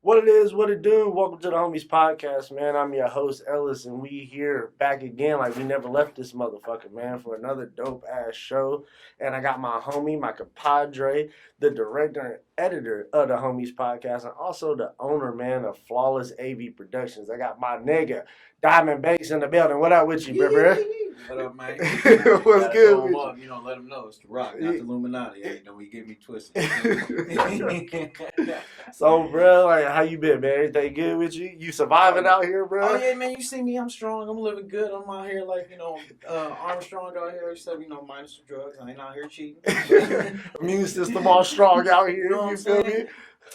What it is, what it do. Welcome to the Homies Podcast, man. I'm your host, Ellis, and we here back again like we never left this motherfucker, man, for another dope-ass show. And I got my homie, my compadre, the director and editor of the Homies Podcast, and also the owner, man, of Flawless AV Productions. I got my nigga, Diamond Banks in the building. What up with you, bro? What up, man? What's Gotta good throw with them you? up, let them know it's the Rock, not the Illuminati. Hey, don't we get me twisted. So, bro, like, how you been, man? Everything good with you? You surviving out here, bro? Oh yeah, man. You see me? I'm strong. I'm living good. I'm out here like Armstrong out here, except minus the drugs. I ain't out here cheating. Immune system all strong out here. You know what I'm feel saying? me?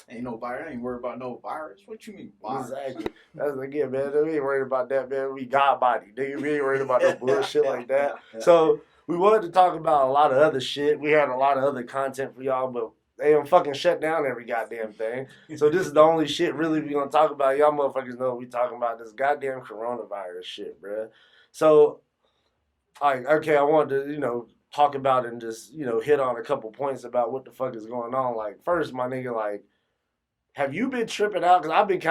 Ain't no virus. I ain't worried about no virus. What you mean virus? Exactly. That's again, man. We ain't worried about that, man. We God body, nigga. We ain't worried about no bullshit like that. So we wanted to talk about a lot of other shit. We had a lot of other content for y'all, but they done fucking shut down every goddamn thing. So this is the only shit really we gonna talk about. Y'all motherfuckers know what we talking about, this goddamn coronavirus shit, bro. So, okay, I wanted to, talk about and just, hit on a couple points about what the fuck is going on. Like, first, my nigga, like, have you been tripping out? Because I've been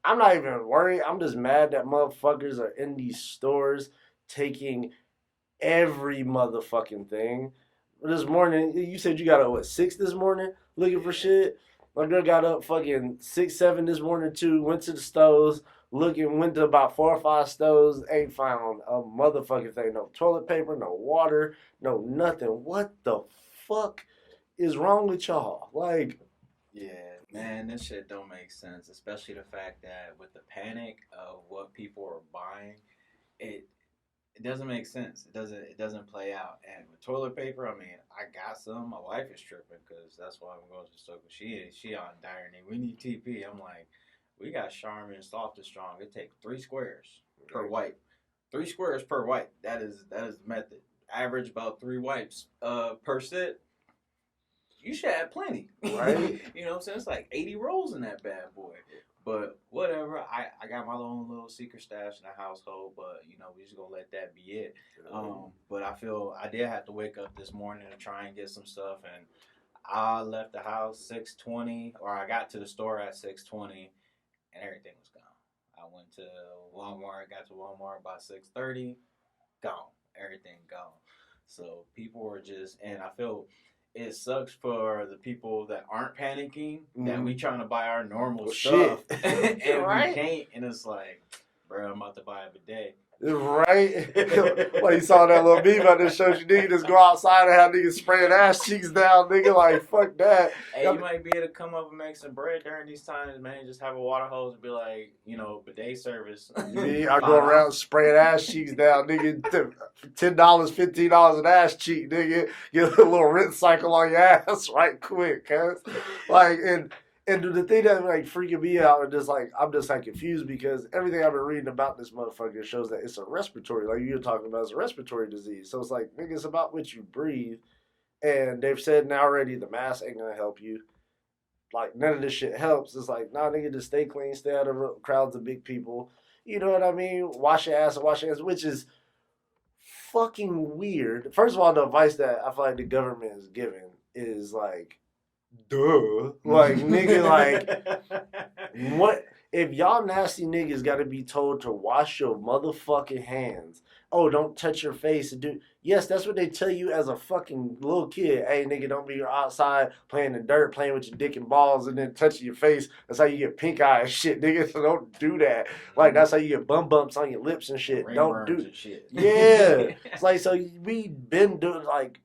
I'm not even worried. I'm just mad that motherfuckers are in these stores taking every motherfucking thing. This morning, you said you got up, 6 this morning looking for shit? My girl got up fucking 6, 7 this morning too, went to the stores, went to about 4 or 5 stores, ain't found a motherfucking thing. No toilet paper, no water, no nothing. What the fuck is wrong with y'all? Like, yeah, man, this shit don't make sense. Especially the fact that with the panic of what people are buying, it doesn't make sense. It doesn't play out. And with toilet paper, I mean, I got some. My wife is tripping because that's why I'm going to the store. She on dire need. We need TP. I'm like, we got Charmin Soft and Strong. It takes 3 squares per wipe. 3 squares per wipe. That is the method. Average about 3 wipes per set. You should have plenty. right? You know what I'm saying? It's like 80 rolls in that bad boy. But whatever, I got my own little secret stash in the household, but we just gonna let that be it. But I feel I did have to wake up this morning to try and get some stuff, and I left the house 6:20, or I got to the store at 6:20, and everything was gone. I went to Walmart, got to Walmart by 6:30, gone, everything gone. So people were just, and I feel it sucks for the people that aren't panicking, that we trying to buy our normal stuff and right? we can't, and it's like, bro, I'm about to buy a bidet. Right? Like, you saw that little meme out there shows you niggas just go outside and have niggas spraying ass cheeks down, nigga. Like, fuck that. Hey, you might be able to come up and make some bread during these times, man. Just have a water hose and be like, bidet service. Me, I go around spraying ass cheeks down, nigga. $10, $15 an ass cheek, nigga. Get a little rinse cycle on your ass right quick, cuz. Like, and the thing that like freaking me out and just like I'm just like confused because everything I've been reading about this motherfucker shows that it's a respiratory, like you're talking about, it's a respiratory disease. So it's like, nigga, it's about what you breathe. And they've said now already the mask ain't gonna help you. Like, none of this shit helps. It's like, nah, nigga, just stay clean, stay out of crowds of big people. You know what I mean? Wash your ass and wash your hands, which is fucking weird. First of all, the advice that I feel like the government is giving is like, duh. Like, nigga, like, what? If y'all nasty niggas gotta be told to wash your motherfucking hands. Oh, don't touch your face and do. Yes, that's what they tell you as a fucking little kid. Hey, nigga, don't be outside playing in dirt, playing with your dick and balls, and then touching your face. That's how you get pink eye and shit, nigga. So don't do that. Like, that's how you get bum bumps on your lips and shit. Don't do shit. Yeah. It's like, so we been doing, like,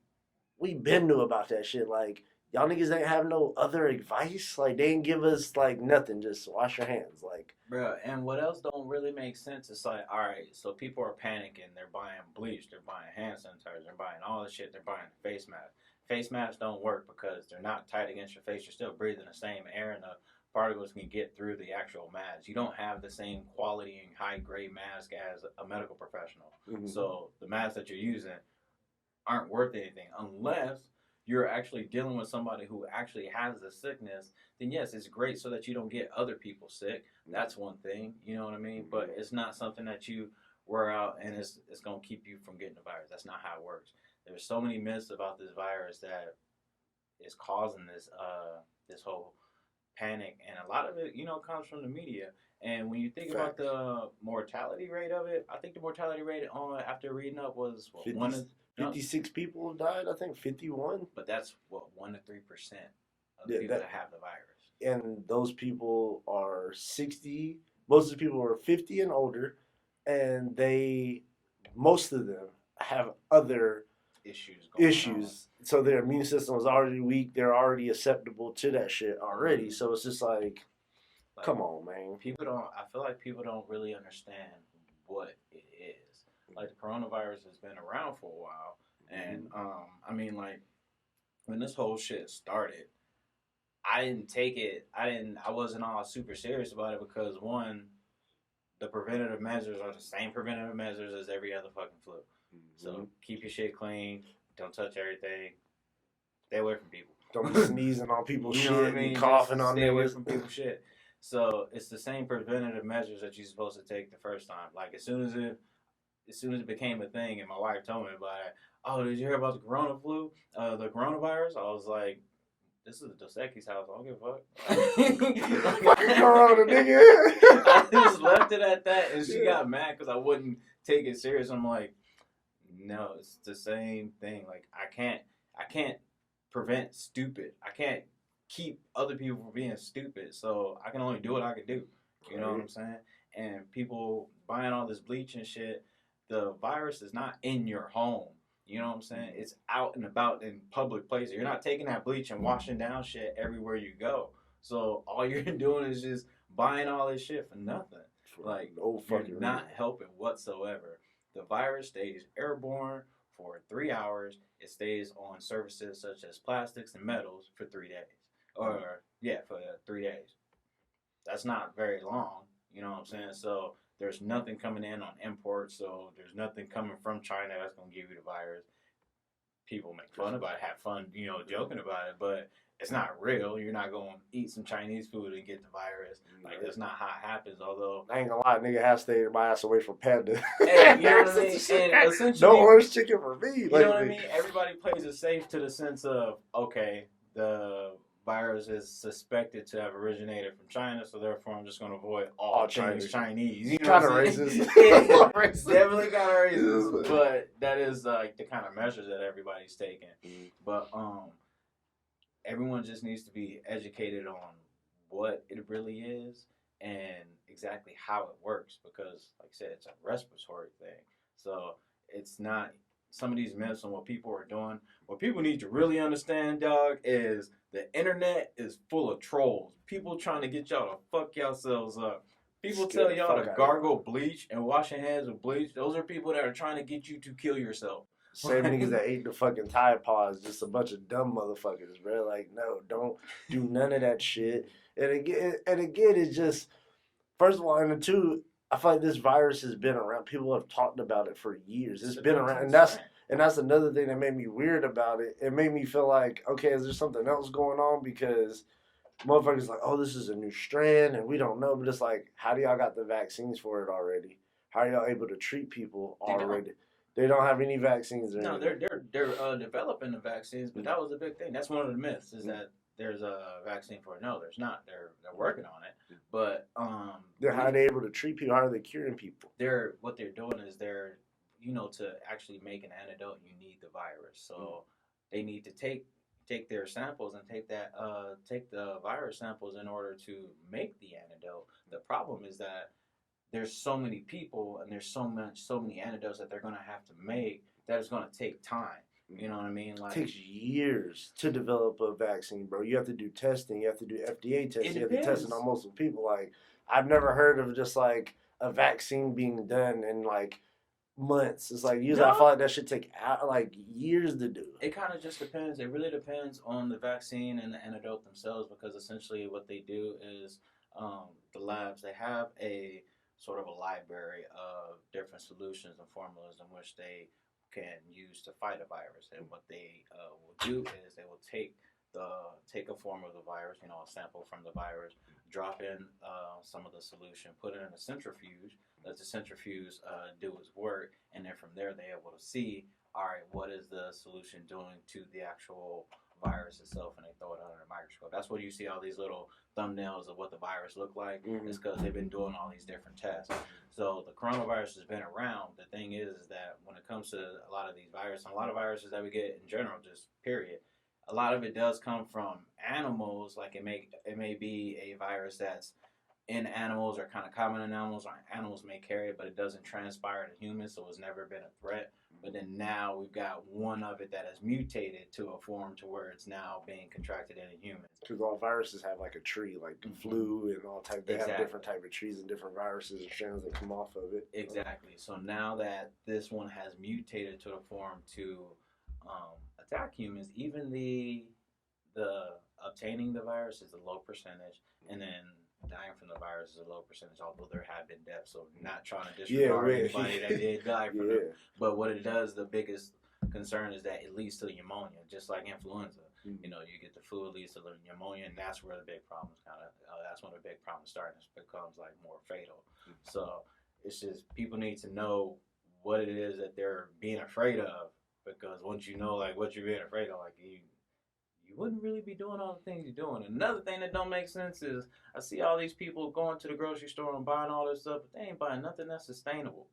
we been knew about that shit. Like, y'all niggas ain't have no other advice. Like, they ain't give us like nothing. Just wash your hands. Like, bro, and what else don't really make sense? It's like, all right, so people are panicking. They're buying bleach. They're buying hand sanitizer. They're buying all this shit. They're buying face masks. Face masks don't work because they're not tight against your face. You're still breathing the same air, and the particles can get through the actual mask. You don't have the same quality and high grade mask as a medical professional. Mm-hmm. So the masks that you're using aren't worth anything unless you're actually dealing with somebody who actually has the sickness. Then yes, it's great so that you don't get other people sick. That's one thing, you know what I mean? But it's not something that you wear out and it's going to keep you from getting the virus. That's not how it works. There's so many myths about this virus that is causing this whole panic, and a lot of it, comes from the media. And when you think about the mortality rate of it, I think the mortality rate on after reading up was what, 50, 56 people have died. I think 51. But that's what 1 to 3% of the people that have the virus. And those people are 60. Most of the people are 50 and older, and most of them have other issues. So their immune system is already weak. They're already susceptible to that shit already. So it's just like come on, man. I feel like people don't really understand what it is. Like the coronavirus has been around for a while, and I mean, like when this whole shit started, I wasn't all super serious about it because one, the preventative measures are the same preventative measures as every other fucking flu. So keep your shit clean. Don't touch everything. Stay away from people. Don't be sneezing on people's shit. What I mean? Coughing on stay away from people's shit. So it's the same preventative measures that you're supposed to take the first time. Like as soon as it became a thing, and my wife told me about it. Oh, did you hear about the the coronavirus? I was like, this is Dos Equis house. I don't give a fuck. Fucking corona, nigga. I just left it at that, and she got mad because I wouldn't take it serious. I'm like, no, it's the same thing. Like I can't prevent stupid. I can't keep other people from being stupid. So I can only do what I can do. You know what I'm saying? And people buying all this bleach and shit, the virus is not in your home. You know what I'm saying? It's out and about in public places. You're not taking that bleach and washing down shit everywhere you go. So all you're doing is just buying all this shit for nothing. Like, you're not helping whatsoever. The virus stays airborne for 3 hours. It stays on surfaces such as plastics and metals for 3 days. For 3 days. That's not very long. You know what I'm saying? So there's nothing coming in on imports. So there's nothing coming from China that's going to give you the virus. People make fun about it, have fun, joking about it, but it's not real. You're not going to eat some Chinese food and get the virus. Like, that's not how it happens, although... I ain't gonna lie, nigga has stayed my ass away from Panda. Hey, you know what I mean? And essentially... No orange chicken for me. You know what I mean? Everybody plays it safe to the sense of, okay, the virus is suspected to have originated from China, so therefore I'm just going to avoid all things Chinese. You know kind of racist. Yeah, definitely kind of racist, but that is like the kind of measures that everybody's taking. But everyone just needs to be educated on what it really is and exactly how it works, because like I said, it's a respiratory thing. So it's not some of these myths on what people are doing. What people need to really understand, dog, is the internet is full of trolls. People trying to get y'all to fuck yourselves up. People tell y'all to gargle bleach and wash your hands with bleach. Those are people that are trying to get you to kill yourself. Same niggas that ate the fucking Tide Pods, just a bunch of dumb motherfuckers, bro. Like, no, don't do none of that shit. And again, it's just, first of all, and two, I feel like this virus has been around. People have talked about it for years. It's been around, and that's another thing that made me weird about it. It made me feel like, okay, is there something else going on? Because motherfuckers like, oh, this is a new strand, and we don't know. But it's like, how do y'all got the vaccines for it already? How are y'all able to treat people already? They don't have any vaccines. No, they're developing the vaccines, but that was a big thing. That's one of the myths, is that there's a vaccine for it. No, there's not. They're working on it, but how are they able to treat people? How are they curing people? What they're doing is to actually make an antidote, you need the virus. So they need to take their samples and take the virus samples in order to make the antidote. The problem is that there's so many people and there's so many antidotes that they're going to have to make that it's going to take time. You know what I mean? Like, it takes years to develop a vaccine, bro. You have to do testing. You have to do FDA testing. You have to test it on multiple people. Like, I've never heard of just like a vaccine being done in like months. It's like usually I feel like that should take like years to do. It kind of just depends. It really depends on the vaccine and the antidote themselves, because essentially what they do is the labs, they have a sort of a library of different solutions and formulas in which they can use to fight a virus. And what they will do is they will take a form of the virus, a sample from the virus, drop in some of the solution, put it in a centrifuge, let the centrifuge do its work, and then from there they're able to see, all right, what is the solution doing to the actual virus itself and they throw it under a microscope. That's what you see all these little thumbnails of what the virus look like. It's because they've been doing all these different tests. So the coronavirus has been around. The thing is that when it comes to a lot of these viruses, and a lot of viruses that we get in general, just period, a lot of it does come from animals. Like it may be a virus that's in animals or kind of common in animals, or animals may carry it, but it doesn't transpire to humans, so it's never been a threat. But then now we've got one of it that has mutated to a form to where it's now being contracted in humans. Because all viruses have like a tree, like the flu and all type. They have different type of trees and different viruses and strands that come off of it. Exactly. So now that this one has mutated to a form to attack humans, even the obtaining the virus is a low percentage, and then dying from the virus is a low percentage, although there have been deaths. So not trying to disregard anybody that did die from it. But what it does, the biggest concern is that it leads to pneumonia, just like influenza. You know, you get the flu, it leads to the pneumonia, and that's where the big problems that's when the big problems start and it becomes like more fatal. So it's just people need to know what it is that they're being afraid of, because once you know like what you're being afraid of, like you wouldn't really be doing all the things you're doing. Another thing that don't make sense is I see all these people going to the grocery store and buying all this stuff, but they ain't buying nothing that's sustainable.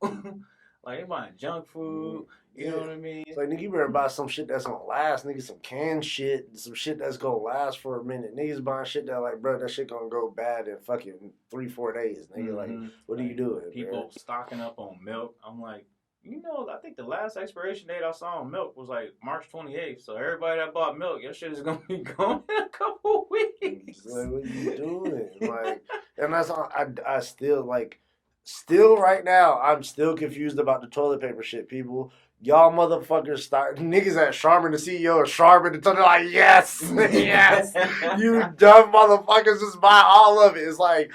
Like they buying junk food, you know what I mean? It's like, nigga, you better buy some shit that's gonna last, nigga, some canned shit, some shit that's gonna last for a minute. Niggas buying shit that like, bro, that shit gonna go bad in fucking 3-4 days, nigga. Like, what are you doing? People bro? stocking up on milk. I'm like, you know, I think the last expiration date I saw on milk was like March 28th. So everybody that bought milk, your shit is gonna be gone in a couple weeks. Like, what are you doing? Like, and that's all, I still like, still right now, I'm still confused about the toilet paper shit, people. Y'all motherfuckers start niggas at Charmin, the CEO of Charmin, they're like, yes, yes, you dumb motherfuckers, just buy all of it. It's like,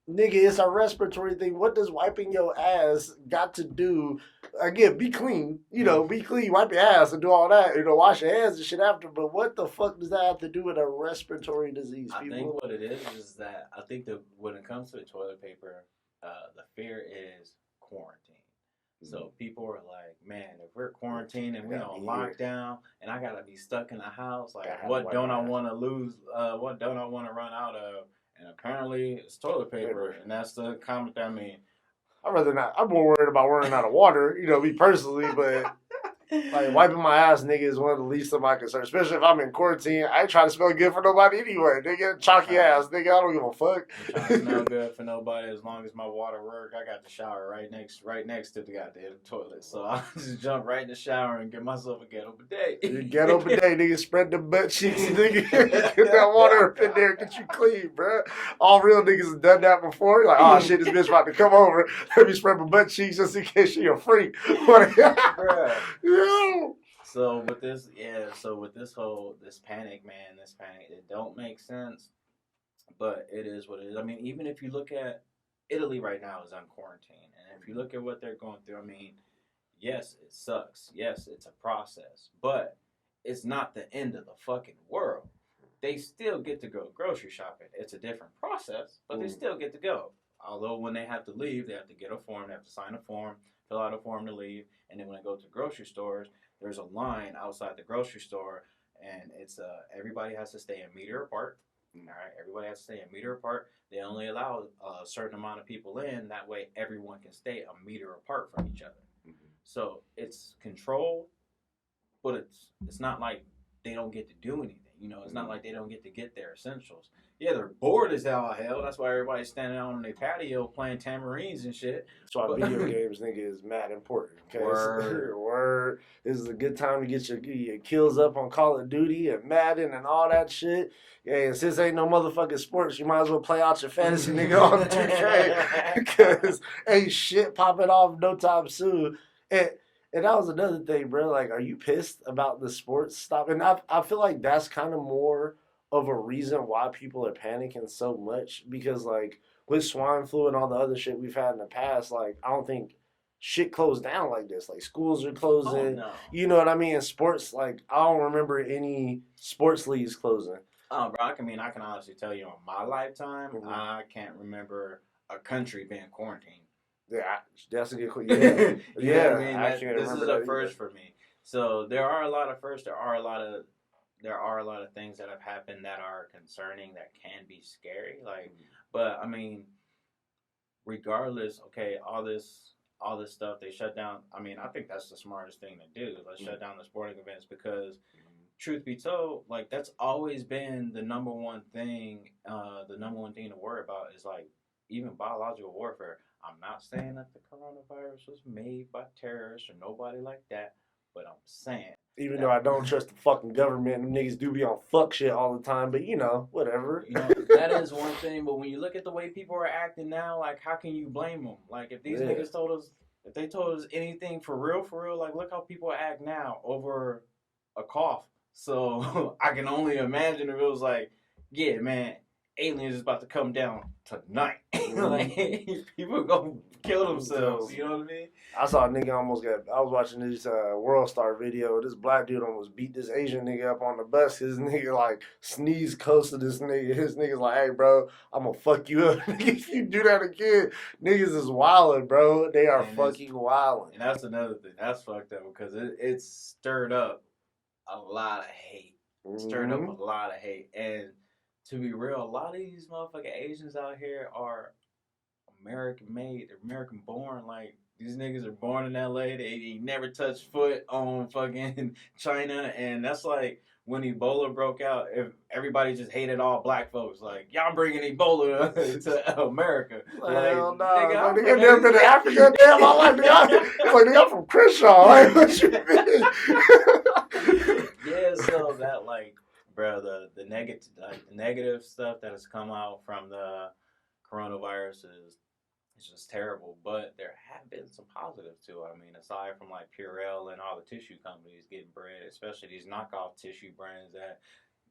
nigga, it's a respiratory thing. What does wiping your ass got to do? Again, be clean. You know, be clean. Wipe your ass and do all that. You know, wash your hands and shit after. But what the fuck does that have to do with a respiratory disease, people? I think what it is that I think that when it comes to the toilet paper, the fear is quarantine. So people are like, man, if we're quarantined and we're on lockdown and I gotta be stuck in the house, like what don't I want to lose? What don't I want to run out of? And apparently it's toilet paper, and that's the comment. I mean, I'd rather not. I'm more worried about running out of water, you know, me personally, but like wiping my ass, nigga, is one of the least of my concerns. Especially if I'm in quarantine. I ain't trying to smell good for nobody anyway. Nigga, chalky ass, nigga. I don't give a fuck. I'm trying to smell good for nobody as long as my water work. I got the shower right next to the goddamn toilet, so I just jump right in the shower and get myself a ghetto bidet. Ghetto bidet, nigga. Spread the butt cheeks, nigga. Get that water up in there, get you clean, bro. All real niggas have done that before. You're like, oh shit, this bitch about to come over. Let me spread my butt cheeks just in case she a freak. Bruh. Yeah. So with this panic, it don't make sense, but it is what it is. I mean, even if you look at Italy right now is on quarantine, and if you look at what they're going through, I mean, yes, it sucks. Yes, it's a process, but it's not the end of the fucking world. They still get to go grocery shopping. It's a different process, but they still get to go. Although when they have to leave, they have to get a form, they have to sign a form, fill out a form to leave, and then when they go to grocery stores, there's a line outside the grocery store, and it's everybody has to stay a meter apart. All right, everybody has to stay a meter apart. They only allow a certain amount of people in. That way, everyone can stay a meter apart from each other. So it's controlled, but it's not like they don't get to do anything. You know, it's not like they don't get to get their essentials. Yeah, they're bored as hell. That's why everybody's standing out on their patio playing tambourines and shit. That's why video games, nigga, is mad important. Okay? Word. This is a good time to get your kills up on Call of Duty and Madden and all that shit. Yeah, and since ain't no motherfucking sports, you might as well play out your fantasy, nigga, on 2K. Because ain't shit popping off no time soon. And that was another thing, bro. Like, are you pissed about the sports stopping? I feel like that's kind of more of a reason why people are panicking so much. Because, like, with swine flu and all the other shit we've had in the past, like, I don't think shit closed down like this. Like, schools are closing. Oh, no. You know what I mean? And sports, like, I don't remember any sports leagues closing. Oh, bro, I can honestly tell you on my lifetime, I can't remember a country being quarantined. Yeah, that's a good question. Yeah, I mean, this is a first for me. So there are a lot of firsts. There there are a lot of things that have happened that are concerning that can be scary. Like, but I mean, regardless, okay, all this stuff they shut down. I mean, I think that's the smartest thing to do. Let's shut down the sporting events because truth be told, like that's always been the number one thing. The number one thing to worry about is like even biological warfare. I'm not saying that the coronavirus was made by terrorists or nobody like that, but I'm saying Even though that I don't trust the fucking government, them niggas do be on fuck shit all the time. But whatever. that is one thing. But when you look at the way people are acting now, like how can you blame them? Like if these Yeah. niggas told us, if they told us anything for real, like look how people act now over a cough. So I can only imagine if it was like, yeah, man, aliens is about to come down tonight. Like people gonna kill themselves. You know what I mean? I saw a nigga almost got. I was watching this World Star video. This black dude almost beat this Asian nigga up on the bus. His nigga like sneezed close to this nigga. His nigga's like, "Hey, bro, I'm gonna fuck you up if you do that again." Niggas is wildin', bro. They are fucking wildin'. And that's another thing. That's fucked up because it stirred up a lot of hate. Stirred up a lot of hate. And to be real, a lot of these motherfucking Asians out here are American made, they're American born. Like these niggas are born in LA. They never touched foot on fucking China, and that's like when Ebola broke out. If everybody just hated all black folks, like y'all bringing Ebola to America. Hell no. Nigga, Nigga never been to Africa. Damn, I like nigga, I'm from Crenshaw. Like, what you mean? Yeah, so that like, bro, the negative stuff that has come out from the coronavirus is it's just terrible. But there have been some positives too. I mean, aside from like Purell and all the tissue companies getting bread, especially these knockoff tissue brands that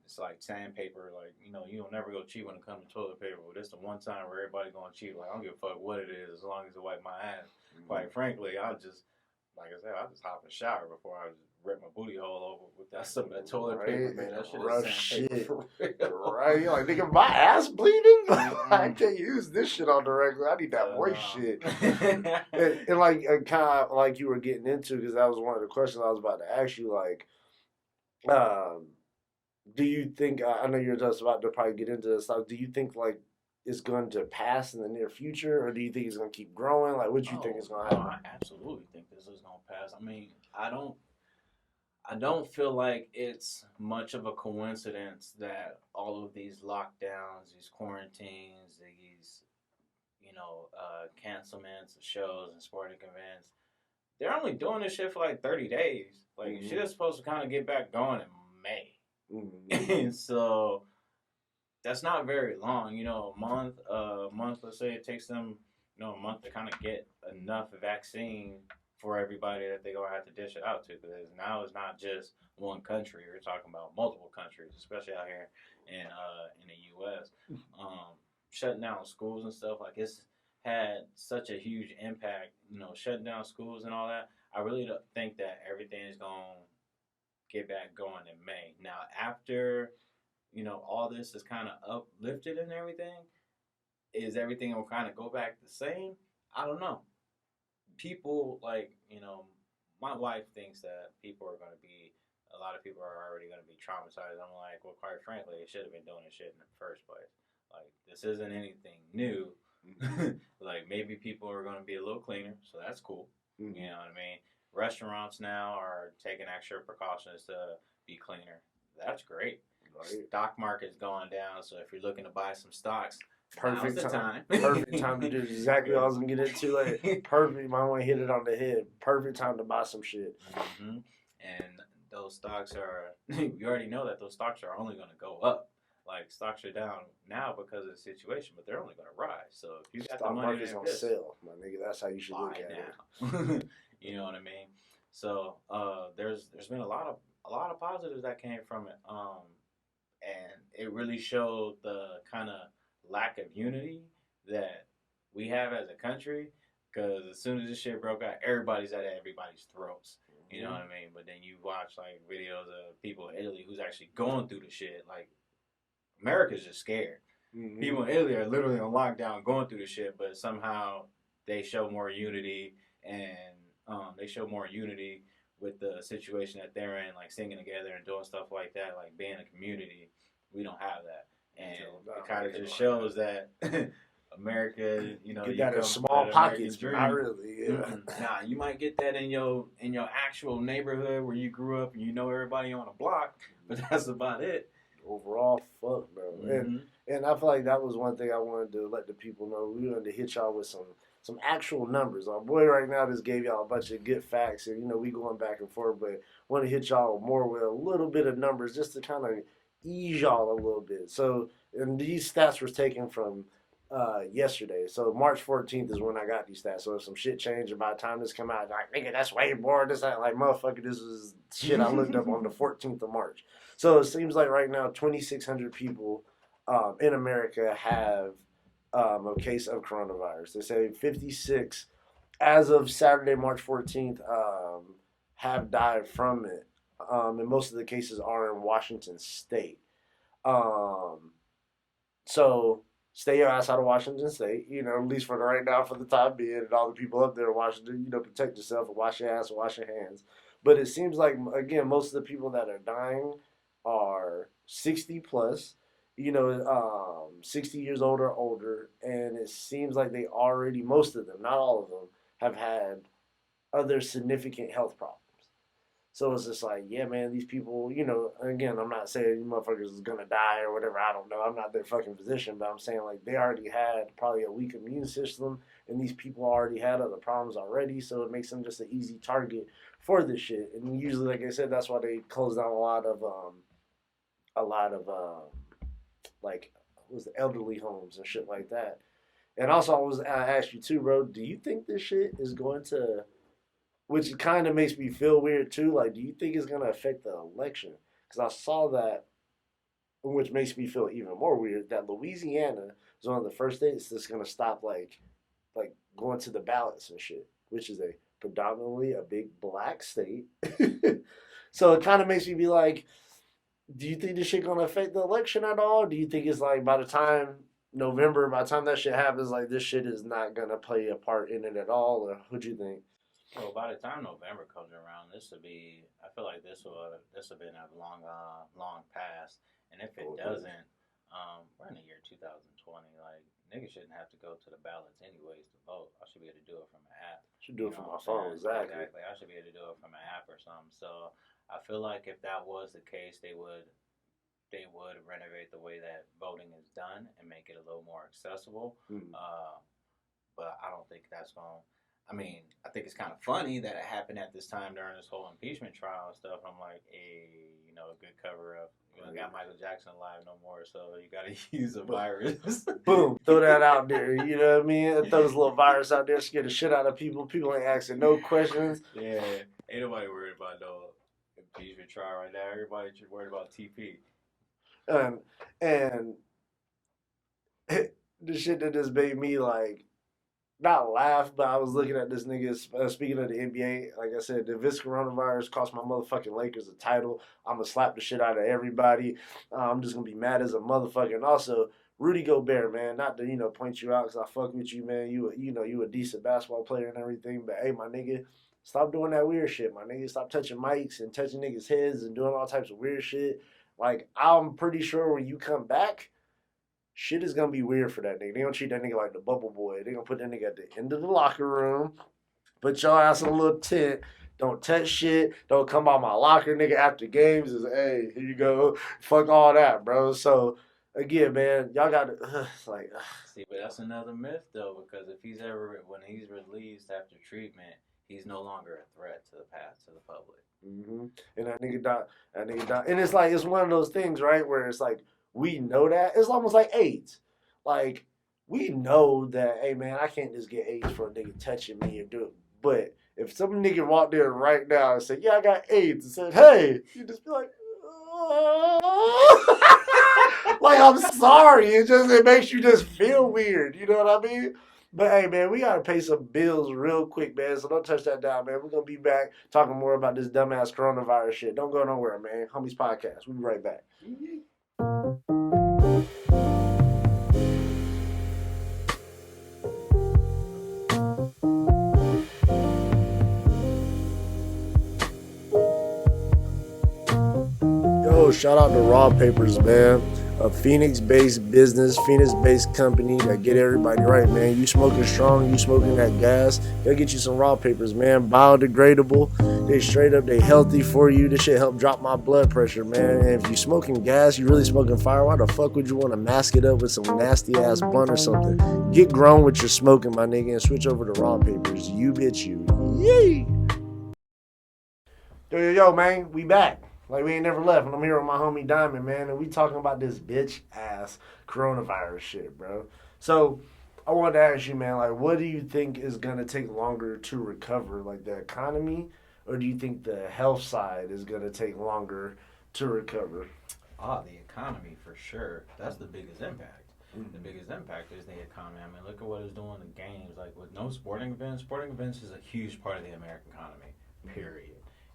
it's like sandpaper. Like you'll never go cheap when it comes to toilet paper. But it's the one time where everybody going cheap. Like I don't give a fuck what it is as long as it wipe my ass. Quite frankly, like I said, I just hop in the shower before I just rip my booty hole over with some of that toilet paper, man. That shit rough is shit. for real. Right? You're like, nigga, my ass bleeding? I can't use this shit on the regular. I need that moist shit. and like, kind of like you were getting into, because that was one of the questions I was about to ask you, like, do you think, I know you're just about to probably get into this stuff, do you think, like, it's going to pass in the near future, or do you think it's going to keep growing? Like, what do you think is going to happen? I absolutely think this is going to pass. I mean, I don't feel like it's much of a coincidence that all of these lockdowns, these quarantines, these cancelments of shows and sporting events, they're only doing this shit for like 30 days. Like shit is supposed to kind of get back going in May. So that's not very long, a month, let's say it takes them, a month to kind of get enough vaccine for everybody that they're going to have to dish it out to, because now it's not just one country. We're talking about multiple countries, especially out here in the U.S. Shutting down schools and stuff, like it's had such a huge impact, shutting down schools and all that. I really don't think that everything is going to get back going in May. Now, after all this is kind of uplifted and everything, is everything will kind of go back the same? I don't know. People my wife thinks that a lot of people are already going to be traumatized. I'm like, well, quite frankly, they should have been doing this shit in the first place. Like, this isn't anything new. Like, maybe people are going to be a little cleaner, so that's cool. You know what I mean? Restaurants now are taking extra precautions to be cleaner. That's great. Right. Stock market's going down, so if you're looking to buy some stocks, perfect time. Perfect time to do exactly what I was gonna get into. Like, perfect. You might want to hit it on the head. Perfect time to buy some shit. And those stocks are. You already know that those stocks are only gonna go up. Like stocks are down now because of the situation, but they're only gonna rise. So if you got stock the money market's on sale, my nigga. That's how you should look at it. You know what I mean? So there's been a lot of positives that came from it. And it really showed the kind of lack of unity that we have as a country, because as soon as this shit broke out, everybody's at everybody's throats. You know what I mean? But then you watch like videos of people in Italy who's actually going through the shit. Like, America's just scared. People in Italy are literally on lockdown going through the shit, but somehow they show more unity, and with the situation that they're in, like singing together and doing stuff like that, like being a community, we don't have that. And it kind of just shows that America, you know, Get you that in come small that pockets, American but not dream. really. Yeah. Nah, you might get that in your actual neighborhood where you grew up and you know everybody on a block, but that's about it. Overall, fuck, bro. And I feel like that was one thing I wanted to let the people know. We wanted to hit y'all with some actual numbers. Our boy right now just gave y'all a bunch of good facts, and we going back and forth, but want to hit y'all more with a little bit of numbers just to kind of ease y'all a little bit. So, and these stats were taken from yesterday. So March 14th is when I got these stats. So if some shit changed, and by the time this come out, like, nigga, that's way more. This that, like, motherfucker, this was shit I looked up on the 14th of March. So it seems like right now 2,600 people in America have a case of coronavirus. They say 56 as of Saturday, March 14th, have died from it. And most of the cases are in Washington State. So stay your ass out of Washington State, at least for the right now, for the time being, and all the people up there in Washington, protect yourself and wash your ass and wash your hands. But it seems like, again, most of the people that are dying are 60 plus, 60 years old or older, and it seems like they already, most of them, not all of them, have had other significant health problems. So it's just like, yeah, man, these people, again, I'm not saying you motherfuckers is going to die or whatever. I don't know. I'm not their fucking physician, but I'm saying, like, they already had probably a weak immune system, and these people already had other problems already, so it makes them just an easy target for this shit. And usually, like I said, that's why they close down a lot of like, was the elderly homes and shit like that. And also, I asked you too, bro, do you think this shit is going to, which kind of makes me feel weird too, like, do you think it's going to affect the election? Because I saw that, which makes me feel even more weird, that Louisiana is one of the first states that's going to stop, like going to the ballots and shit, which is a predominantly a big black state. So it kind of makes me be like, do you think this shit going to affect the election at all? Do you think it's like by the time that shit happens, like, this shit is not going to play a part in it at all? Or what do you think? Well, by the time November comes around, I feel like this will have been a long past. And if it doesn't, we're in the year 2020. Like, niggas shouldn't have to go to the ballots anyways to vote. I should be able to do it from an app. Should do it from my phone, exactly. I should be able to do it from an app or something. So I feel like if that was the case, they would renovate the way that voting is done and make it a little more accessible. But I don't think that's going to. I mean, I think it's kind of funny that it happened at this time during this whole impeachment trial and stuff. I'm like, hey, a good cover up. You got Michael Jackson alive no more, so you got to use a virus. Boom, throw that out there. You know what I mean? Throw this little virus out there, scare the shit out of people. People ain't asking no questions. Yeah, ain't nobody worried about no impeachment trial right now. Everybody just worried about TP. And the shit that just made me, like, not laugh, but I was looking at this nigga, speaking of the NBA, like I said, if this coronavirus cost my motherfucking Lakers a title, I'm going to slap the shit out of everybody. I'm just going to be mad as a motherfucker. And also, Rudy Gobert, man, not to, point you out because I fuck with you, man. You a decent basketball player and everything, but hey, my nigga, stop doing that weird shit, my nigga. Stop touching mics and touching niggas' heads and doing all types of weird shit. Like, I'm pretty sure when you come back, shit is going to be weird for that nigga. They going to treat that nigga like the bubble boy. They going to put that nigga at the end of the locker room, put your ass in a little tent, don't touch shit, don't come out my locker, nigga, after games. Is, hey, here you go. Fuck all that, bro. So, again, man, y'all got to, like. See, but that's another myth, though, because if when he's released after treatment, he's no longer a threat to the public. Mm-hmm. And that nigga died. And it's like, it's one of those things, right, where it's like, we know that. It's almost like AIDS. Like, we know that, hey, man, I can't just get AIDS for a nigga touching me and do it. But if some nigga walked there right now and said, yeah, I got AIDS, and said, hey, you just be like, oh. Like, I'm sorry. It makes you just feel weird. You know what I mean? But, hey, man, we got to pay some bills real quick, man. So don't touch that down, man. We're going to be back talking more about this dumbass coronavirus shit. Don't go nowhere, man. Homies Podcast. We'll be right back. Oh, shout out to Raw Papers, man. A Phoenix-based business, Phoenix-based company that get everybody right, man. You smoking strong, you smoking that gas, they'll get you some Raw Papers, man. Biodegradable. They straight up, they healthy for you. This shit help drop my blood pressure, man. And if you smoking gas, you really smoking fire, why the fuck would you want to mask it up with some nasty-ass blunt or something? Get grown with your smoking, my nigga, and switch over to Raw Papers. You bitch you. Yay! Yo, man, we back. Like, we ain't never left. And I'm here with my homie Diamond, man, and we talking about this bitch-ass coronavirus shit, bro. So, I wanted to ask you, man, like, what do you think is going to take longer to recover? Like, the economy, or do you think the health side is going to take longer to recover? The economy, for sure. That's the biggest impact. The biggest impact is the economy. I mean, look at what it's doing to games. Like, with no sporting events is a huge part of the American economy, period.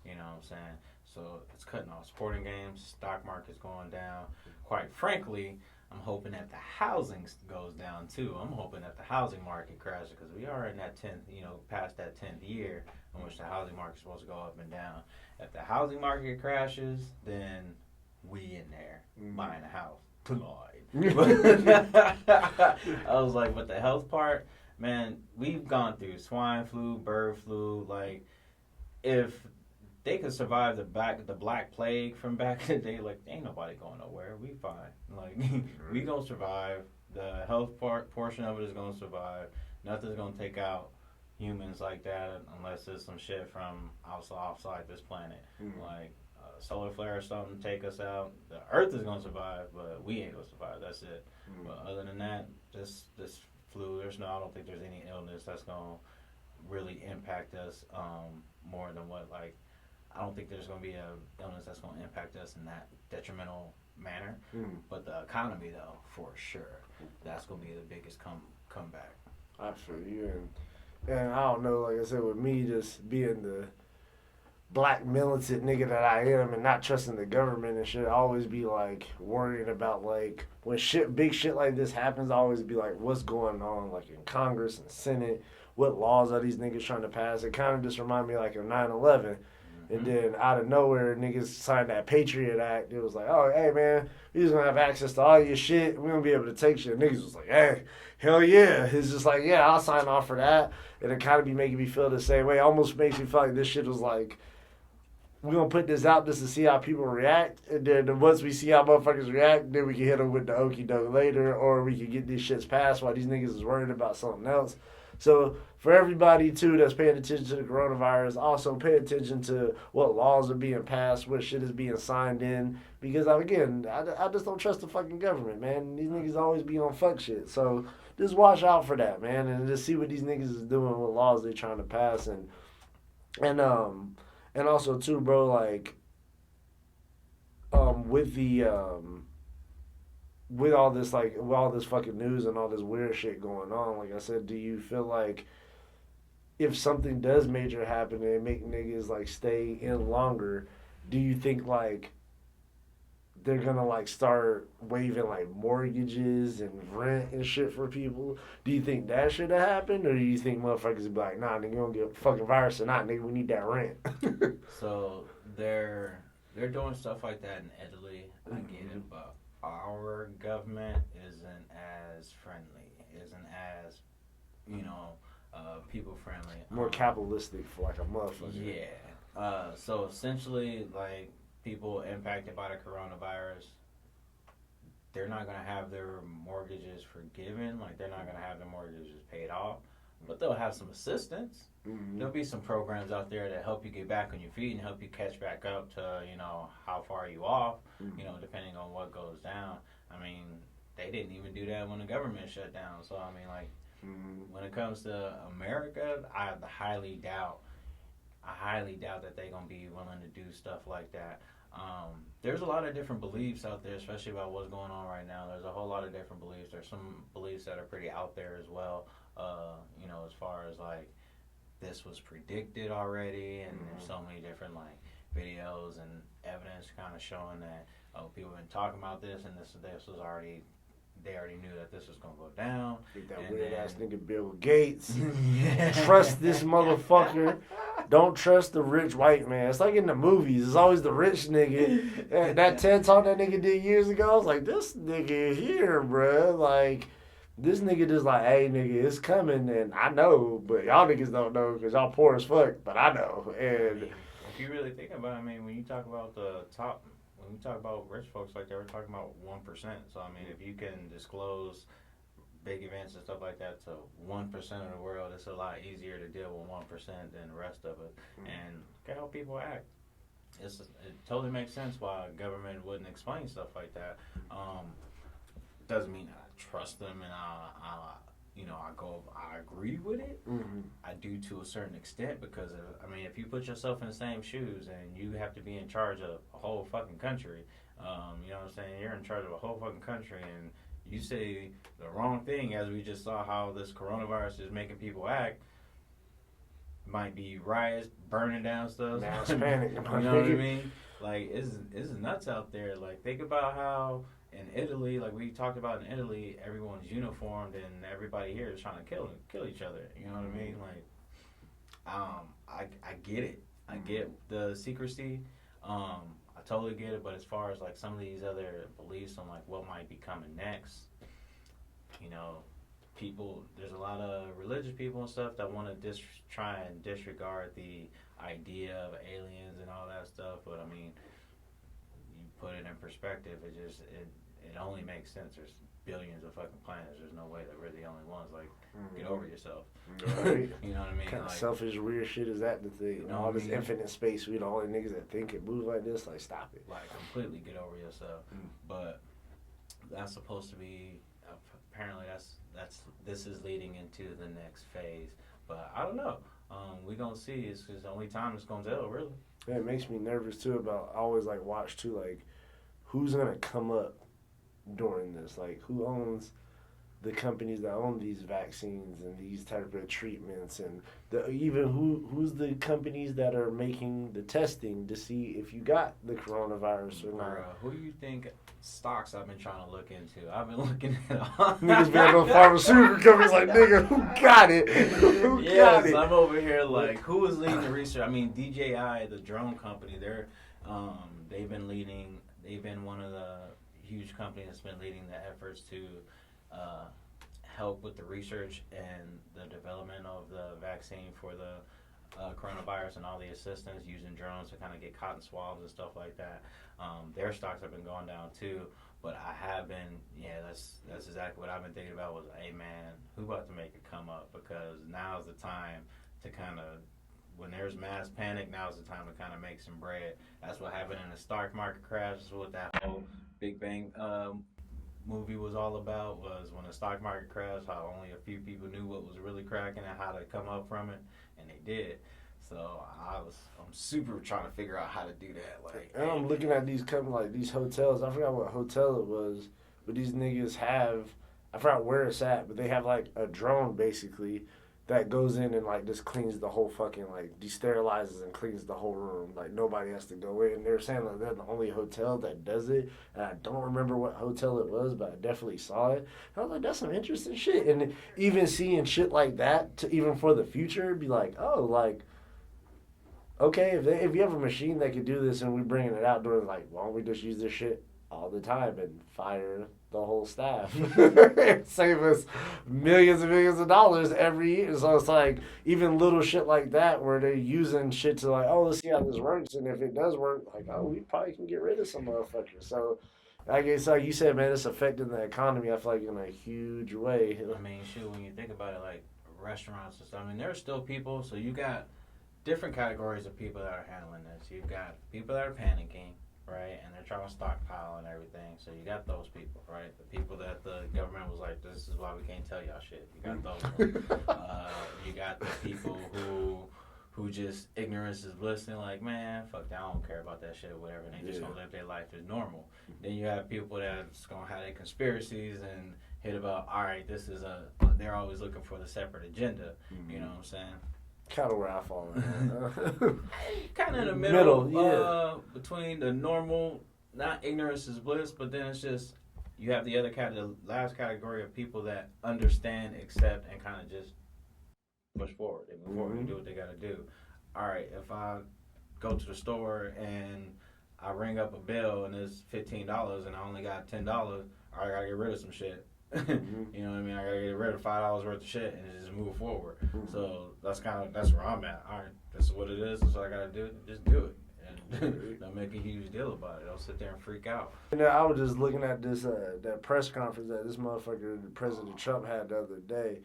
You know what I'm saying? So it's cutting off sporting games, stock market's going down. Quite frankly, I'm hoping that the housing goes down too. I'm hoping that the housing market crashes because we are in that 10th, past that 10th year in which the housing market's supposed to go up and down. If the housing market crashes, then we in there buying a house. I was like, but the health part, man, we've gone through swine flu, bird flu. Like, if they could survive the black plague from back in the day, like, ain't nobody going nowhere. We fine. Like, we gonna survive. The health portion of it is gonna survive. Nothing's gonna take out humans like that unless it's some shit from outside this planet. Like, solar flare or something take us out. The Earth is gonna survive, but we ain't gonna survive. That's it. But other than that, this flu, I don't think there's any illness that's gonna really impact us more than what, like, I don't think there's going to be a illness that's going to impact us in that detrimental manner. But the economy, though, for sure, that's going to be the biggest comeback. I feel you. And I don't know, like I said, with me just being the black militant nigga that I am and not trusting the government and shit, I always be, like, worrying about, like, when big shit like this happens, I always be like, what's going on, like, in Congress and Senate? What laws are these niggas trying to pass? It kind of just remind me, like, of 9/11. And then out of nowhere, niggas signed that Patriot Act. It was like, oh, hey, man, we just going to have access to all your shit. We're going to be able to take shit. Niggas was like, hey, hell yeah. It's just like, yeah, I'll sign off for that. And it kind of be making me feel the same way. It almost makes me feel like this shit was like, we're going to put this out just to see how people react. And then once we see how motherfuckers react, then we can hit them with the okie doke later. Or we can get these shits passed while these niggas is worried about something else. So for everybody, too, that's paying attention to the coronavirus, also pay attention to what laws are being passed, what shit is being signed in. Because, again, I just don't trust the fucking government, man. These niggas always be on fuck shit. So just watch out for that, man, and just see what these niggas is doing, what laws they trying to pass. And also, too, bro, like, with the... with all this fucking news and all this weird shit going on, like I said, do you feel like if something does major happen and make niggas like stay in longer, do you think like they're gonna like start waiving like mortgages and rent and shit for people? Do you think that should have happened, or do you think motherfuckers would be like, nah, nigga, you don't get a fucking virus or not, nigga, we need that rent? So they're doing stuff like that in Italy. I get it, but our government isn't as friendly, isn't as, people friendly. More capitalistic for like a motherfucker. Yeah. So essentially, like, people impacted by the coronavirus, they're not going to have their mortgages forgiven. Like, they're not going to have their mortgages paid off. But they'll have some assistance. There'll be some programs out there that help you get back on your feet and help you catch back up to, how far you off, depending on what goes down. I mean, they didn't even do that when the government shut down. So, I mean, like, when it comes to America, I highly doubt that they're going to be willing to do stuff like that. There's a lot of different beliefs out there, especially about what's going on right now. There's a whole lot of different beliefs. There's some beliefs that are pretty out there as well, as far as, like, this was predicted already, and there's so many different, like, videos and evidence kind of showing that, people have been talking about this, and this was already, they already knew that this was going to go down. That weird ass nigga Bill Gates. Trust this motherfucker. don't trust the rich white man. It's like in the movies. It's always the rich nigga. And that TED talk that nigga did years ago, I was like, this nigga here, bruh. Like, this nigga just like, hey, nigga, it's coming, and I know, but y'all niggas don't know because y'all poor as fuck, but I know. And if you really think about it, I mean, when you talk about when we talk about rich folks like that, we're talking about 1%. So, I mean, if you can disclose big events and stuff like that to 1% of the world, it's a lot easier to deal with 1% than the rest of it. And look at how people act. It totally makes sense why government wouldn't explain stuff like that. Doesn't mean I trust them and I agree with it. mm-hmm. I do to a certain extent because if you put yourself in the same shoes and you have to be in charge of a whole fucking country, you know what I'm saying? You're in charge of a whole fucking country and you say the wrong thing, as we just saw how this coronavirus is making people act. Might be riots, burning down stuff. Mass panic. You know what I mean? Like, it's nuts out there. Like, think about how in Italy, like we talked about in Italy, everyone's uniformed and everybody here is trying to kill each other. You know what I mean? Like, I get it. I get the secrecy. I totally get it. But as far as like some of these other beliefs on like what might be coming next, you know, there's a lot of religious people and stuff that want to try and disregard the idea of aliens and all that stuff. But I mean, you put it in perspective, it only makes sense. There's billions of fucking planets. There's no way that we're the only ones. Like, get over yourself. Right. You know what I mean? Kind of like, selfish, weird shit is that the thing? You know all what I this mean? infinite space, we the only niggas that think it moves like this. Like, stop it. Like, completely get over yourself. But that's supposed to be. Apparently, this is leading into the next phase. But I don't know. We gonna see. It's because the only time it's gonna tell, really. Yeah, it makes me nervous too. About I always like watch too. Like, who's gonna come up during this? Like, who owns the companies that own these vaccines and these type of treatments, and who's the companies that are making the testing to see if you got the coronavirus or not? Who do you think stocks I've been trying to look into? I've been looking at all. Niggas been on pharmaceutical companies like, nigga, who got it? Who got it? I'm over here like, who is leading the research? I mean, DJI, the drone company, they've been one of the huge companies that's been leading the efforts to help with the research and the development of the vaccine for the coronavirus and all the assistance using drones to kind of get cotton swabs and stuff like that. Their stocks have been going down too, but I have been, that's exactly what I've been thinking about was, hey man, who about to make it come up? Because now's the time to kind of, when there's mass panic, now's the time to kind of make some bread. That's what happened in the stock market crash. That's what that whole Big Bang movie was all about, was when the stock market crashed, how only a few people knew what was really cracking and how to come up from it, and they did. So I'm super trying to figure out how to do that. Like, and I'm looking at these companies, like these hotels. I forgot what hotel it was, but these niggas have, I forgot where it's at, but they have like a drone basically that goes in and like just cleans the whole fucking, like desterilizes and cleans the whole room. Like nobody has to go in. They're saying that they're the only hotel that does it. And I don't remember what hotel it was, but I definitely saw it. And I was like, that's some interesting shit. And even seeing shit like that, even for the future, be like, oh, like, okay, if you have a machine that could do this and we're bringing it out during, like, why don't we just use this shit all the time and fire the whole staff and save us millions and millions of dollars every year? So it's like, even little shit like that where they're using shit to like, oh, let's see how this works, and if it does work, like, oh, we probably can get rid of some motherfuckers. So I guess like you said, man, it's affecting the economy, I feel like, in a huge way. I mean, shoot, when you think about it, like restaurants and stuff, I mean, there's still people, so you got different categories of people that are handling this. You've got people that are panicking, right, and they're trying to stockpile and everything. So you got those people, right? The people that the government was like, this is why we can't tell y'all shit. You got those. You got the people who just ignorance is bliss and like, man, fuck that, I don't care about that shit or whatever. And they just gonna live their life as normal. Then you have people that's gonna have their conspiracies and hit about, all right, they're always looking for the separate agenda. Mm-hmm. You know what I'm saying? Kind of where I fall in. Kind of in the middle, between the normal, not ignorance is bliss, but then it's just, you have the last category of people that understand, accept, and kind of just push forward. They move forward and do what they got to do. all right, if I go to the store and I ring up a bill and it's $15 and I only got $10, I gotta get rid of some shit. Mm-hmm. You know what I mean? I gotta get rid of $5 worth of shit and just move forward. Mm-hmm. So that's where I'm at. All right, this is what it is. This is what I gotta do. Just do it. And don't make a huge deal about it. Don't sit there and freak out. You know, I was just looking at this that press conference that this motherfucker, President Trump, had the other day.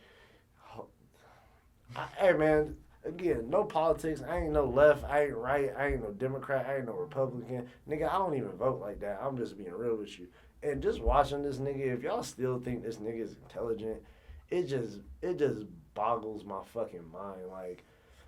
Hey man, again, no politics. I ain't no left. I ain't right. I ain't no Democrat. I ain't no Republican. Nigga, I don't even vote like that. I'm just being real with you. And just watching this nigga, if y'all still think this nigga is intelligent, it just boggles my fucking mind. Like,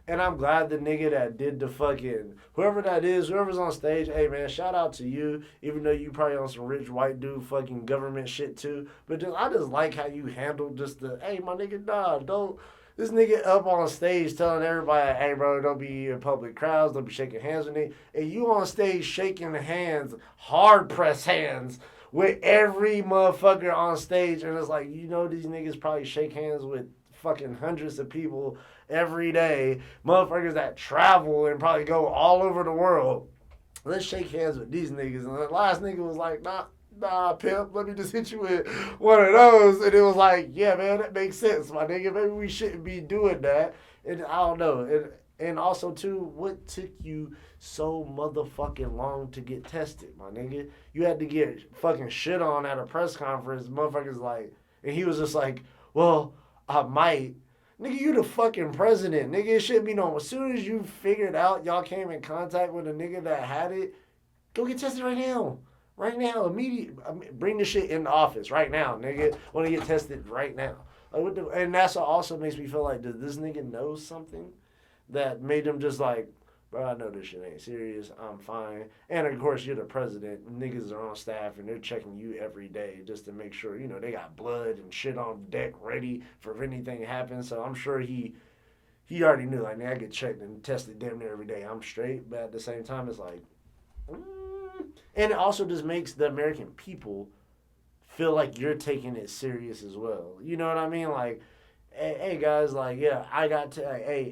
and I'm glad the nigga that did the fucking, whoever that is, whoever's on stage, hey man, shout out to you, even though you probably on some rich white dude fucking government shit too. But I just like how you handled just the, hey my nigga, nah, don't, this nigga up on stage telling everybody, hey bro, don't be in public crowds, don't be shaking hands with me. And you on stage shaking hands, hard press hands, with every motherfucker on stage. And it's like, you know, these niggas probably shake hands with fucking hundreds of people every day, motherfuckers that travel and probably go all over the world. Let's shake hands with these niggas. And the last nigga was like, nah, pimp, let me just hit you with one of those. And it was like, yeah, man, that makes sense, my nigga. Maybe we shouldn't be doing that. And I don't know. And also, too, what took you so motherfucking long to get tested, my nigga? You had to get fucking shit on at a press conference. Motherfuckers like, and he was just like, well, I might. Nigga, you the fucking president. Nigga, it shouldn't be no. As soon as you figured out y'all came in contact with a nigga that had it, go get tested right now. Right now, immediate. Bring the shit in the office right now, nigga. Want to get tested right now. Like, and that's what also makes me feel like, does this nigga know something that made him just like, bro, I know this shit ain't serious. I'm fine. And of course, you're the president. Niggas are on staff and they're checking you every day just to make sure, you know, they got blood and shit on deck ready for if anything happens. So I'm sure he already knew, like, man, I get checked and tested damn near every day. I'm straight. But at the same time, it's like, and it also just makes the American people feel like you're taking it serious as well. You know what I mean? Like, hey guys, like, yeah,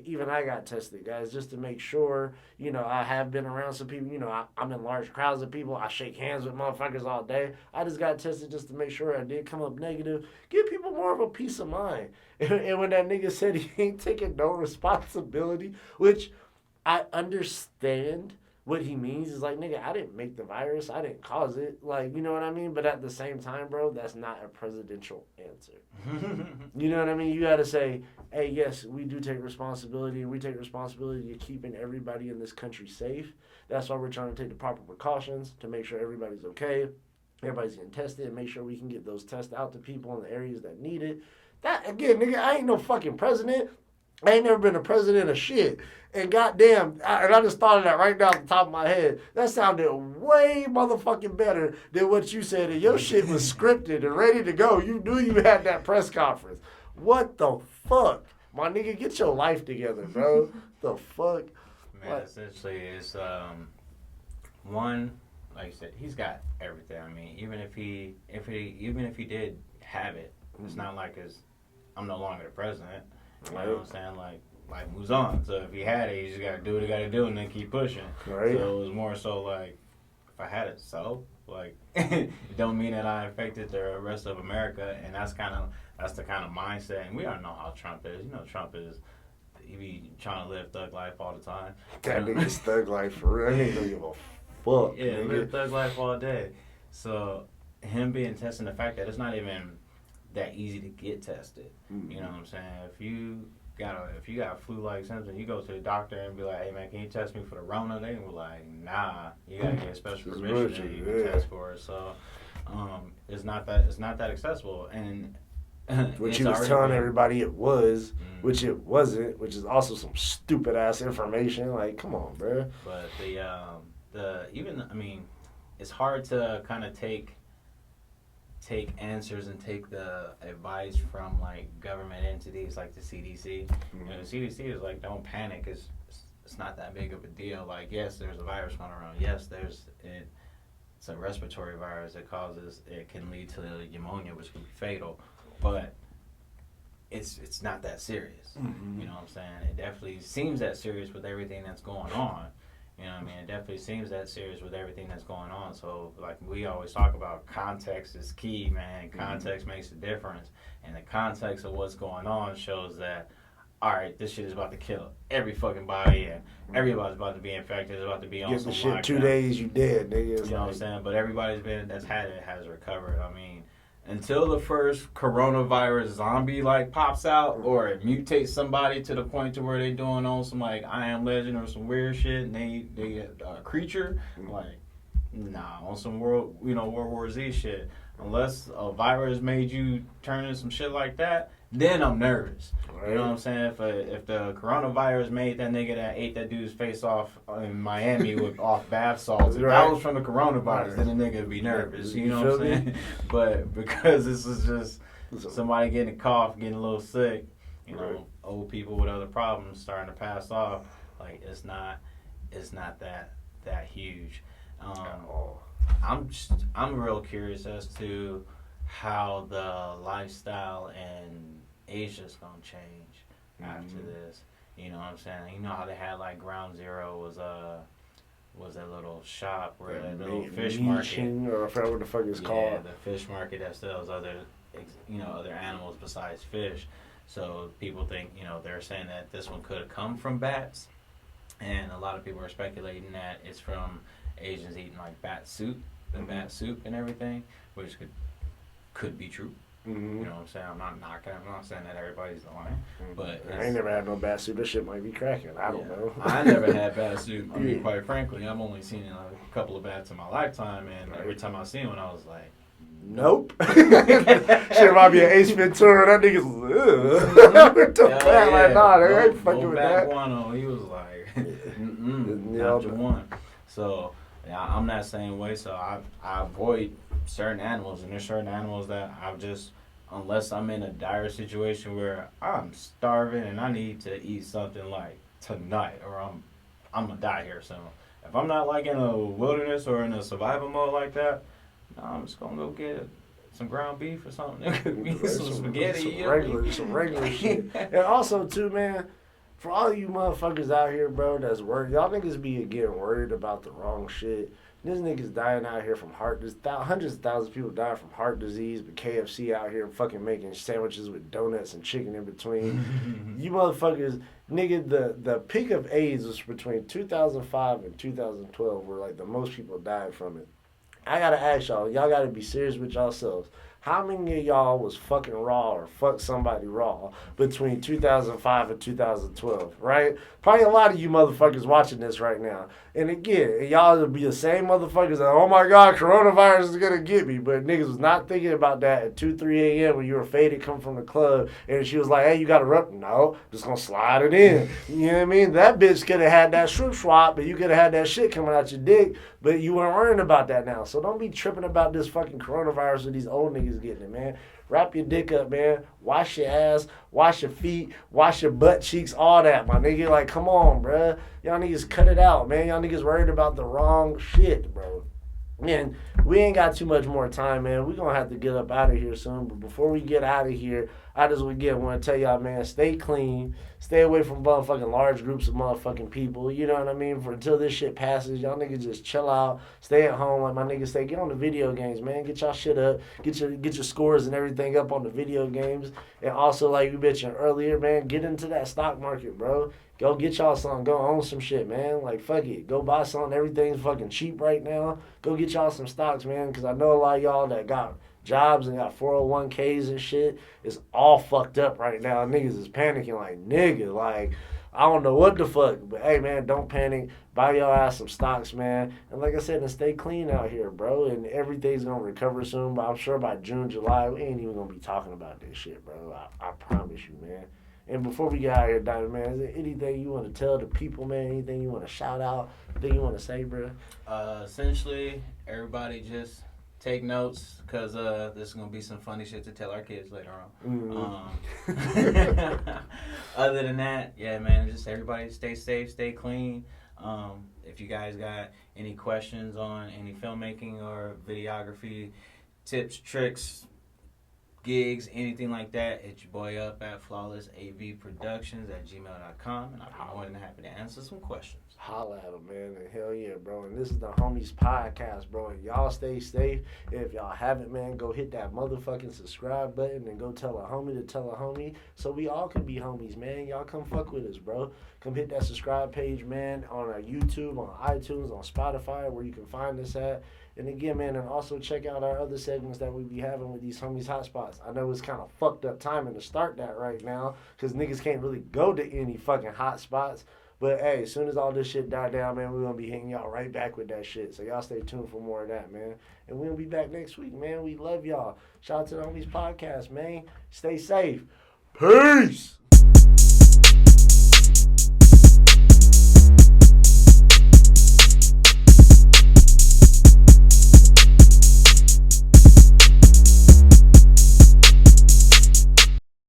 even I got tested, guys, just to make sure, you know, I have been around some people, you know, I'm in large crowds of people, I shake hands with motherfuckers all day, I just got tested just to make sure I did come up negative, give people more of a peace of mind. And when that nigga said he ain't taking no responsibility, which I understand what he means, is like, nigga, I didn't make the virus, I didn't cause it, like, you know what I mean? But at the same time, bro, that's not a presidential answer. You know what I mean? You gotta say, hey, yes, we do take responsibility, and we take responsibility to keeping everybody in this country safe. That's why we're trying to take the proper precautions to make sure everybody's okay, everybody's getting tested, and make sure we can get those tests out to people in the areas that need it. That, again, nigga, I ain't no fucking president. I ain't never been a president of shit. And goddamn, I just thought of that right now off the top of my head. That sounded way motherfucking better than what you said. And your shit was scripted and ready to go. You knew you had that press conference. What the fuck? My nigga, get your life together, bro. The fuck? Man, what? Essentially, it's, one, like you said, he's got everything. I mean, even if he did have it, it's not like I'm no longer the president. You know what I'm saying? Like, life moves on. So if he had it, he just gotta do what he gotta do and then keep pushing. Right. So it was more so like, if I had it, so like, it don't mean that I affected the rest of America. And that's the kind of mindset. And we all know how Trump is. You know, Trump is, he be trying to live thug life all the time. That nigga's thug life for real. He don't give a fuck. Yeah, nigga. live thug life all day. So him being tested, the fact that it's not even that easy to get tested. Mm-hmm. You know what I'm saying? If you got flu-like symptoms, you go to the doctor and be like, hey man, can you test me for the Rona? They were like, nah, you gotta get a special permission to even test for it. So it's not that accessible. And which he was telling everybody it was, which it wasn't, which is also some stupid ass information. Like, come on, bro. But it's hard to kind of take answers and take the advice from like government entities like the CDC. Mm-hmm. You know, the CDC is like, don't panic. It's not that big of a deal. Like, yes, there's a virus going around. Yes, it's a respiratory virus. It can lead to pneumonia, which can be fatal. But it's not that serious. Mm-hmm. You know what I'm saying? It definitely seems that serious with everything that's going on. You know what I mean? It definitely seems that serious with everything that's going on. So, like we always talk about, context is key, man. Context makes a difference. And the context of what's going on shows that, all right, this shit is about to kill every fucking body, and everybody's about to be infected. It's about to be on Get some the shit lockdown. 2 days, you dead, nigga. You know what I'm saying? But everybody's that's had it has recovered. I mean, until the first coronavirus zombie like pops out or it mutates somebody to the point to where they doing on some like I Am Legend or some weird shit, and they a creature, like nah, on some World War Z shit. Unless a virus made you turn into some shit like that, then I'm nervous. Right. You know what I'm saying? If the coronavirus made that nigga that ate that dude's face off in Miami with off bath salts, if that was from the coronavirus, then the nigga would be nervous. You know what I'm saying? But because this is just somebody getting a cough, getting a little sick, you know, old people with other problems starting to pass off, like it's not that huge. I'm real curious as to how the lifestyle in Asia's gonna change after this. You know what I'm saying? You know how they had like Ground Zero was that little shop where that little fish market, or I forgot what the fuck it's called. Yeah, the fish market that sells other animals besides fish. So people think, they're saying that this one could have come from bats, and a lot of people are speculating that it's from Asians eating like bat soup and everything, which could be true. Mm-hmm. You know what I'm saying? I'm not saying that everybody's lying, but I ain't never had no bat soup. This shit might be cracking. I don't know. I never had bat soup. I mean, quite frankly, I've only seen a couple of bats in my lifetime, and every time I seen one, I was like, nope. Shit remind me of Ace Ventura. That nigga's like, nah, they ain't fucking with that. Guano, he was like, not your one. So I'm that same way. So I avoid certain animals, and there's certain animals that I've just, unless I'm in a dire situation where I'm starving and I need to eat something like tonight, or I'm gonna die here soon. If I'm not like in a wilderness or in a survival mode like that, I'm just gonna go get some ground beef or something. some spaghetti. Some regular shit. And also too, man, for all you motherfuckers out here, bro, that's worried, y'all niggas be getting worried about the wrong shit. This niggas dying out here from hundreds of thousands of people dying from heart disease, but KFC out here fucking making sandwiches with donuts and chicken in between. You motherfuckers, nigga, the peak of AIDS was between 2005 and 2012, where like the most people died from it. I gotta ask y'all gotta be serious with yourselves. How many of y'all was fucking raw or fucked somebody raw between 2005 and 2012, right? Probably a lot of you motherfuckers watching this right now. And again, y'all will be the same motherfuckers that, oh my God, coronavirus is gonna get me. But niggas was not thinking about that at 2, 3 a.m. when you were faded, come from the club, and she was like, hey, you got to rub? No, just gonna slide it in. You know what I mean? That bitch could have had that shroom swap, but you could have had that shit coming out your dick, but you weren't worrying about that now. So don't be tripping about this fucking coronavirus with these old niggas getting it, man. Wrap your dick up, man. Wash your ass, wash your feet, wash your butt cheeks, all that, my nigga. Like, come on, bruh. Y'all niggas cut it out, man. Y'all niggas worried about the wrong shit, bro. Man, we ain't got too much more time, man. We gonna have to get up out of here soon. But before we get out of here, I just want to tell y'all, man, stay clean. Stay away from motherfucking large groups of motherfucking people. You know what I mean? Until this shit passes, y'all niggas just chill out. Stay at home. Like my niggas say, get on the video games, man. Get y'all shit up. Get your scores and everything up on the video games. And also, like we mentioned earlier, man, get into that stock market, bro. Go get y'all something. Go own some shit, man. Like, fuck it. Go buy something. Everything's fucking cheap right now. Go get y'all some stocks, man. Because I know a lot of y'all that got jobs and got 401ks and shit. It's all fucked up right now. Niggas is panicking like, nigga, like, I don't know what the fuck. But, hey, man, don't panic. Buy your ass some stocks, man. And like I said, and stay clean out here, bro. And everything's going to recover soon. But I'm sure by June, July, we ain't even going to be talking about this shit, bro. I promise you, man. And before we get out of here, Diamond, man, is there anything you want to tell the people, man? Anything you want to shout out? Anything you want to say, bro? Essentially, everybody just take notes, because there's going to be some funny shit to tell our kids later on. Mm-hmm. Other than that, yeah, man, just everybody stay safe, stay clean. If you guys got any questions on any filmmaking or videography, tips, tricks, gigs, anything like that, hit your boy up at flawlessavproductions@gmail.com, and I'll be more than happy to answer some questions. Holla at them, man. And hell yeah, bro. And this is the Homies Podcast, bro. And y'all stay safe. If y'all haven't, man, go hit that motherfucking subscribe button and go tell a homie to tell a homie so we all can be homies, man. Y'all come fuck with us, bro. Come hit that subscribe page, man, on our YouTube, on iTunes, on Spotify, where you can find us at. And again, man, and also check out our other segments that we be having with these homies hotspots. I know it's kind of fucked up timing to start that right now because niggas can't really go to any fucking hotspots. But hey, as soon as all this shit die down, man, we're going to be hitting y'all right back with that shit. So y'all stay tuned for more of that, man. And we'll be back next week, man. We love y'all. Shout out to the Homies Podcast, man. Stay safe. Peace.